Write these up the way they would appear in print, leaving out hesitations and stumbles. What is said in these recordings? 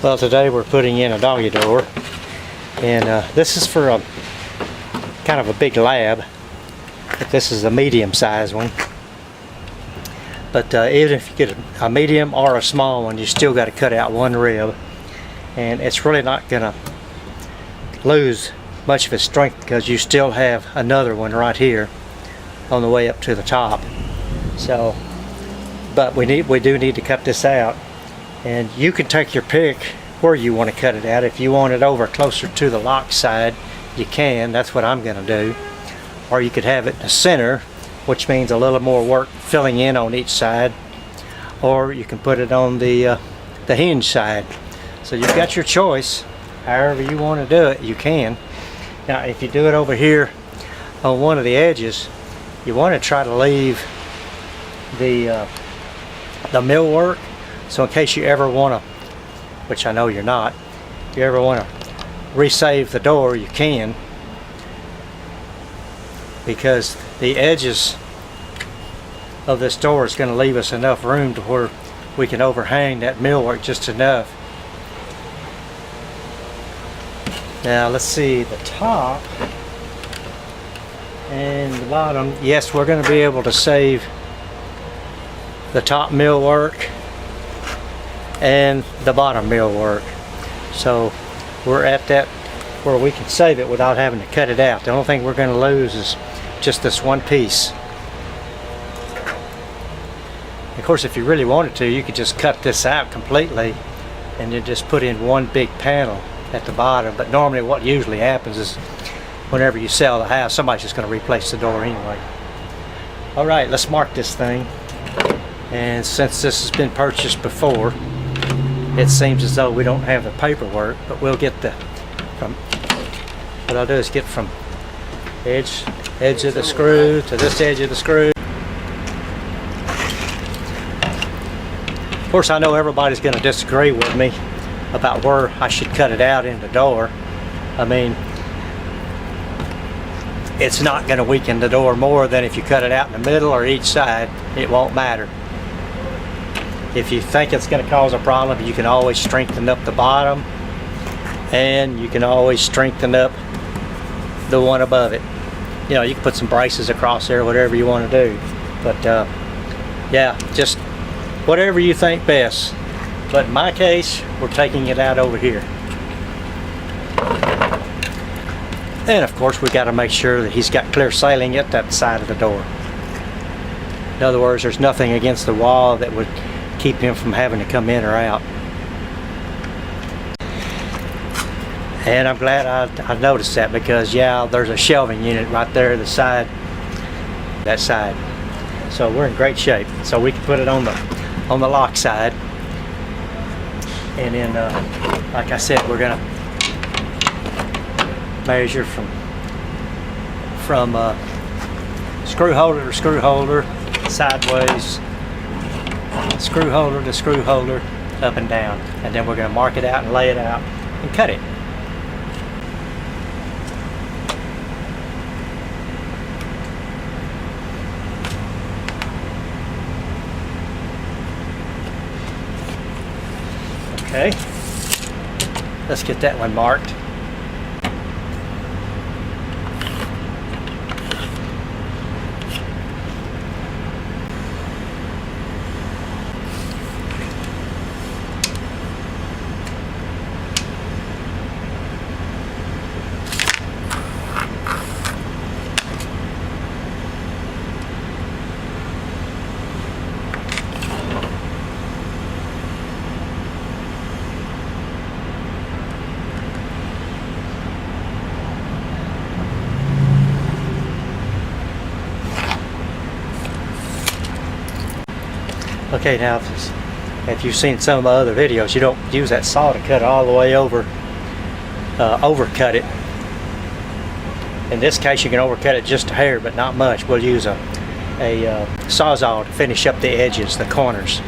Well, today we're putting in a doggy door, and this is for a kind of a big lab, but this is a medium-sized one. But even if you get a medium or a small one, you still got to cut out one rib, and it's really not going to lose much of its strength because you still have another one right here on the way up to the top. So, but we do need to cut this out. And you can take your pick where you want to cut it out. If you want it over closer to the lock side, you can. That's what I'm going to do. Or you could have it in the center, which means a little more work filling in on each side. Or you can put it on the hinge side. So you've got your choice. However you want to do it, you can. Now, if you do it over here on one of the edges, you want to try to leave the millwork. So in case you ever want to, which I know you're not, if you ever want to resave the door, you can, because the edges of this door is going to leave us enough room to where we can overhang that millwork just enough. Now let's see the top and the bottom. Yes, we're going to be able to save the top millwork and the bottom millwork. So we're at that where we can save it without having to cut it out. The only thing we're going to lose is just this one piece. Of course, if you really wanted to, you could just cut this out completely and then just put in one big panel at the bottom. But normally what usually happens is whenever you sell the house, somebody's just going to replace the door anyway. Alright, let's mark this thing. And since this has been purchased before, it seems as though we don't have the paperwork, but we'll get what I'll do is get from edge of the screw to this edge of the screw. Of course, I know everybody's going to disagree with me about where I should cut it out in the door. I mean, it's not going to weaken the door more than if you cut it out in the middle or each side. It won't matter. If you think it's going to cause a problem, you can always strengthen up the bottom, and you can always strengthen up the one above it. You know, you can put some braces across there, whatever you want to do. But yeah, just whatever you think best. But in my case, we're taking it out over here. And of course, we got to make sure that he's got clear ceiling at that side of the door. In other words, there's nothing against the wall that would keep him from having to come in or out. And I'm glad I noticed that, because yeah, there's a shelving unit right there the side, that side. So we're in great shape. So we can put it on the lock side, and then like I said, we're gonna measure from screw holder to screw holder, sideways, screw holder to screw holder, up and down, and then we're going to mark it out and lay it out and cut it. Okay, let's get that one marked. Okay, now if you've seen some of my other videos, you don't use that saw to cut it all the way over, overcut it. In this case, you can overcut it just a hair, but not much. We'll use a sawzall to finish up the edges, the corners.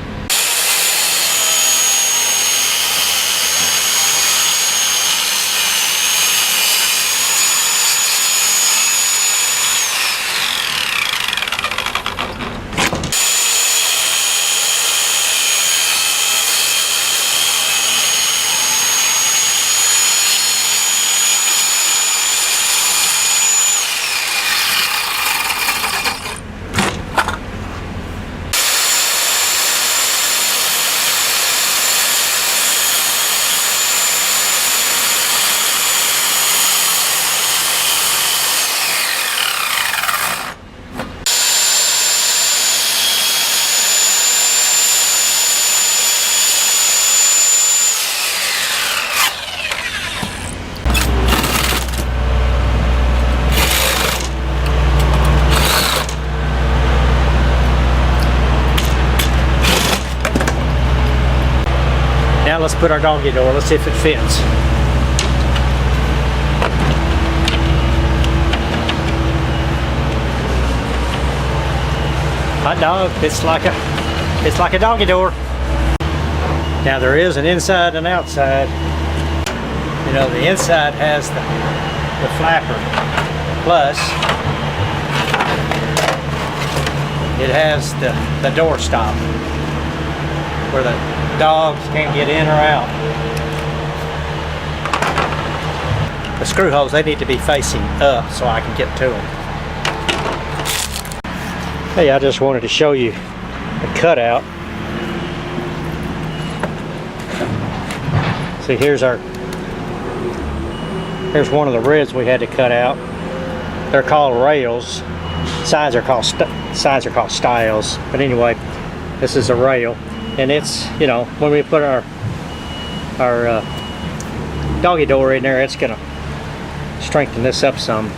let's put our doggy door. Let's see if it fits. Hot dog, it's like a doggy door. Now there is an inside and outside. You know, the inside has the flapper, plus it has the door stop where the dogs can't get in or out. The screw holes, they need to be facing up so I can get to them. Hey, I just wanted to show you a cutout. See, here's one of the ribs we had to cut out. They're called rails. Sides are called stiles. But anyway, this is a rail, and it's, you know, when we put our doggy door in there, it's gonna strengthen this up some.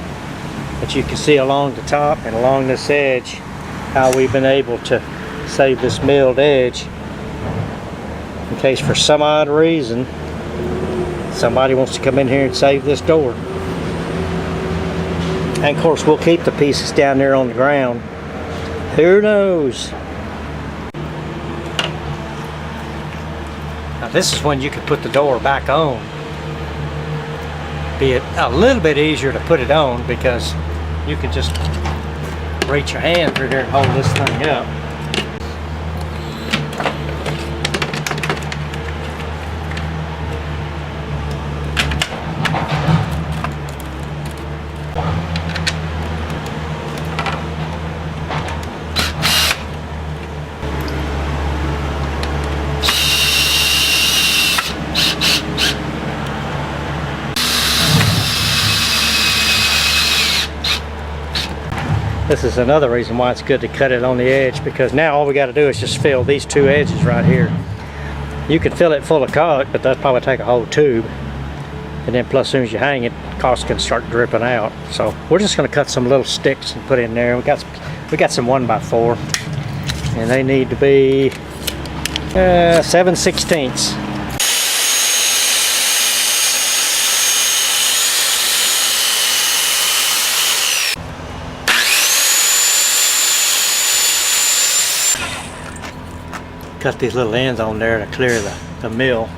But you can see along the top and along this edge how we've been able to save this milled edge in case for some odd reason somebody wants to come in here and save this door. And of course we'll keep the pieces down there on the ground. Who knows? Now this is when you can put the door back on. Be it a little bit easier to put it on because you can just reach your hand through there and hold this thing up. This is another reason why it's good to cut it on the edge, because now all we got to do is just fill these two edges right here. You could fill it full of caulk, but that'd probably take a whole tube. And then plus as soon as you hang it, caulk's can start dripping out. So we're just going to cut some little sticks and put in there. We got some 1x4, and they need to be 7/16. Cut these little ends on there to clear the mill.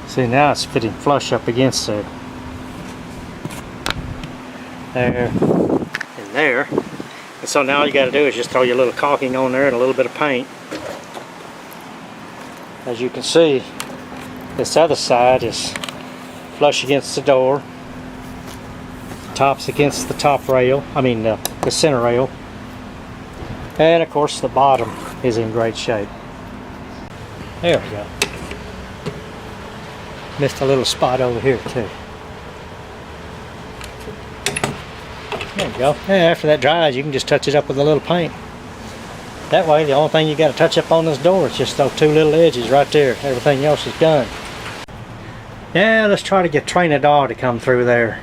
See, now it's fitting flush up against it. There and there. And so now all you got to do is just throw your little caulking on there and a little bit of paint. As you can see, this other side is flush against the door. The top's against the top rail, the center rail. And of course the bottom is in great shape. There we go. Missed a little spot over here too. There we go. And after that dries, you can just touch it up with a little paint. That way the only thing you got to touch up on this door is just those two little edges right there. Everything else is done. Yeah, let's try to train a dog to come through there.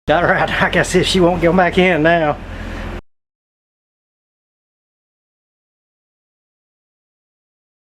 Got her out. I guess if she won't go back in now.